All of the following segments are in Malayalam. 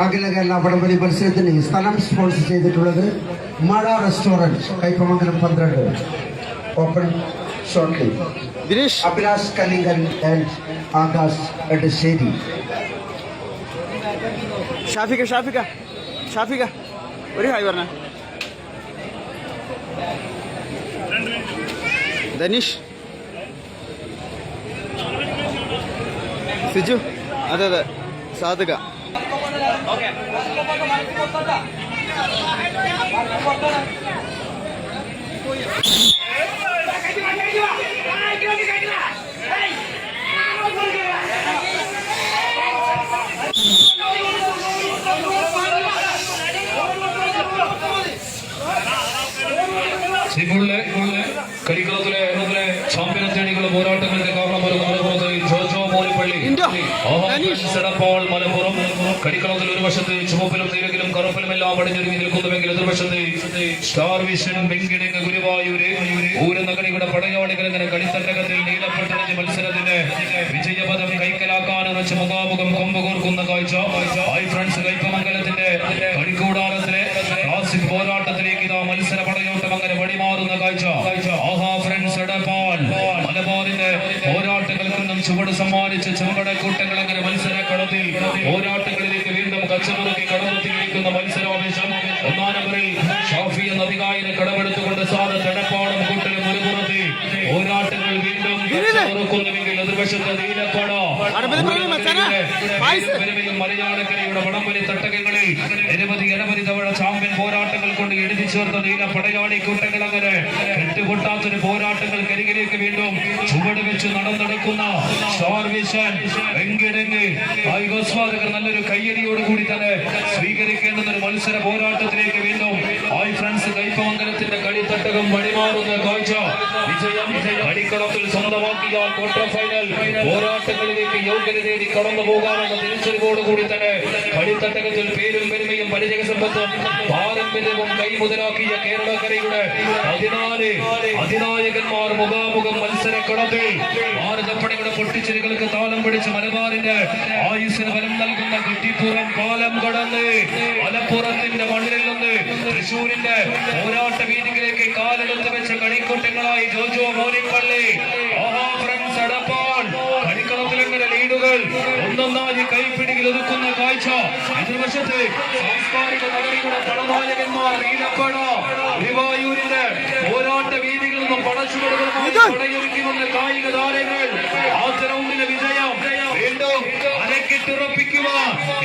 അഖില കേരള വടംവലി മത്സരത്തിന് സ്ഥലം സ്പോൺസർ ചെയ്തിട്ടുള്ളത് Mazha restaurant, Kaipamangalam 12. Open shortly. Abhilash Kalingan and Akash Edassery. Shafika ഒരു ഹായ് പറഞ്ഞ. ധനീഷ്, സിജു, അതെ സാധക. കരിക്കുളത്തിലെ ചാമ്പ്യൻ തേടികളുടെ പോരാട്ടങ്ങൾക്ക് കാരണമാകുന്നത് ജോജോ മോലിപ്പള്ളി എടപ്പാൾ മലപ്പുറം. കരിക്കുളത്തിൽ ഒരു വശത്ത് ചുവപ്പിലും നീലകിലും കറുപ്പിലും എല്ലാം അടിഞ്ഞൊരുങ്ങി നിൽക്കുന്നുവെങ്കിൽ എതിർവശത്ത് സ്റ്റാർ വിഷൻ വെങ്കിടങ്ങ് ഗുരുവായൂര് ഊരനഗരിയുടെ പടയാളികൾ ഇങ്ങനെ കളിത്തട്ടകത്തിൽ നീലപ്പെട്ടണിഞ്ഞ് മത്സരത്തിന് വിജയപദം കൈക്കലാക്കാനും വെച്ച് മുഖാമുഖം കൊമ്പുകോർക്കുന്ന കാഴ്ച. ഹൈ ഫ്രണ്ട്സ് കൈപ്പമംഗലത്തിന്റെ കളിക്കൂടാരത്തിലെ ക്ലാസിക് പോരാട്ടത്തിലേക്ക് ഇതാ മത്സര പടയോട്ടം അങ്ങനെ വഴിമാറുന്ന കാഴ്ച. ആഹാ ഫ്രണ്ട്സ് എടപ്പാൾ മലബാറിന്റെ പോരാട്ടങ്ങൾക്ക് നിന്നും ചുവട് സമ്മാനിച്ച് ചെമ്പടക്കൂട്ടങ്ങൾ അങ്ങനെ മത്സര കളത്തിൽ പോരാട്ടങ്ങളിലേക്ക് വീണ്ടും കച്ചമുറുക്കി കടന്നെത്തിയിരിക്കുന്ന മത്സരാവേശം. ഒന്നാം നമ്പറിൽ ഷാഫി എന്ന അധികാരിനെ കടമെടുത്തുകൊണ്ട് സാധത്ത് എടപ്പാളും കൂട്ടലും ഒരു പുറത്ത് പോരാട്ടങ്ങൾ വീണ്ടും കച്ചമുറുക്കുന്നുവെങ്കിൽ എതിർവശത്ത് നീലപ്പട മലയാളക്കരയുടെ വടംവലി തട്ടകങ്ങളിൽ നിരവധി തവണ ചാമ്പ്യൻ പോരാട്ടങ്ങൾ കൊണ്ട് എഴുതി ചേർത്ത നീല പടയാളി കൂട്ടങ്ങൾ അങ്ങനെ കെട്ടുപൊട്ടാത്തൊരു പോരാട്ടങ്ങൾ കരികിലേക്ക് വീണ്ടും ചുവട് വെച്ച് നടന്നെടുക്കുന്ന സ്റ്റാർ വിഷൻ വെങ്കിടങ്ങ് കായികോസ്വാദകർ നല്ലൊരു കയ്യടിയോടുകൂടി തന്നെ സ്വീകരിക്കേണ്ടുന്ന ഒരു മത്സര പോരാട്ടത്തിലേക്ക് വീണ്ടും ഹായ് ഫ്രണ്ട്സ് കൈപ്പമംഗലത്തിന്റെ കളിത്തട്ടകം വഴിമാറുന്ന കാഴ്ച. വിജയം കളിക്കളത്തിൽ സ്വന്തമാക്കിയാൽ ക്വാർട്ടർ ഫൈനൽ പോരാട്ടങ്ങളിലേക്ക് യോഗ്യത തേടി കടന്നു പോകാമെന്ന തിരിച്ചറിവോടുകൂടി തന്നെ കളിത്തട്ടകത്തിൽ പേരും പെരുമയും പരിചയ സമ്പത്തും പാരമ്പര്യവും കൈമുതലാക്കിയ കേരളക്കരയുടെ 14 അധിനായകന്മാർ മുഖാമുഖം മത്സരക്കളത്തിൽ ഭാരതപ്പടയുടെ പൊട്ടിച്ചിരികൾക്ക് താളം പിടിച്ച് മലബാറിന്റെ ആയുസ്സിന് ബലം നൽകുന്ന കുറ്റിപ്പുറം പാലം കടന്ന് മലപ്പുറത്തിന്റെ മണ്ണിൽ നിന്ന് തൃശൂരിന്റെ പോരാട്ട വീതികളിലേക്ക് കാലെടുത്ത് വെച്ച കളിക്കൂട്ടങ്ങളായി ജോജോ മോലിപ്പള്ളി. ആഹാ ഫ്രണ്ട്സ് എടപ്പാൾ കളിക്കളത്തിലെങ്ങനെ ലീഡുകൾ ഒന്നൊന്നായി കൈപ്പിടിയിൽ ഒതുക്കുന്ന കാഴ്ച. എതിർവശത്ത് സാംസ്കാരിക നഗരിയുടെ പടനായകന്മാർ നീലപ്പട ഗുരുവായൂരിന്റെ പോരാട്ട വീതികളിൽ നിന്നും പടച്ചുവടുകളുമായി പടയൊരുക്കി വന്ന കായിക താരങ്ങൾ. ആദ്യ റൗണ്ടിലെ വിജയം വീണ്ടും അരക്കിട്ടുറപ്പിക്കുക.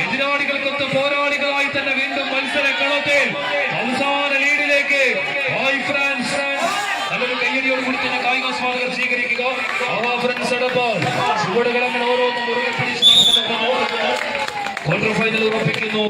എതിരാളികൾക്കൊത്ത് പോരാളികളായി തന്നെ വീണ്ടും മത്സരക്കളത്തിൽ അവസാന ലീഡിലേക്ക് ഹായ് ഫ്രാൻസ് നല്ലൊരു കയ്യടിയോട് കൂടി തന്നെ കായികോസ്വാദകർ സ്വീകരിക്കുക. ഫ്രണ്ട്സ് എടപ്പാൾ ചുവടുകൾ അങ്ങനെ ഓരോന്നും മുറുകെ പിടിച്ച് നടക്കുന്ന ക്വാർട്ടർ ഫൈനൽ ഉറപ്പിക്കുന്നു.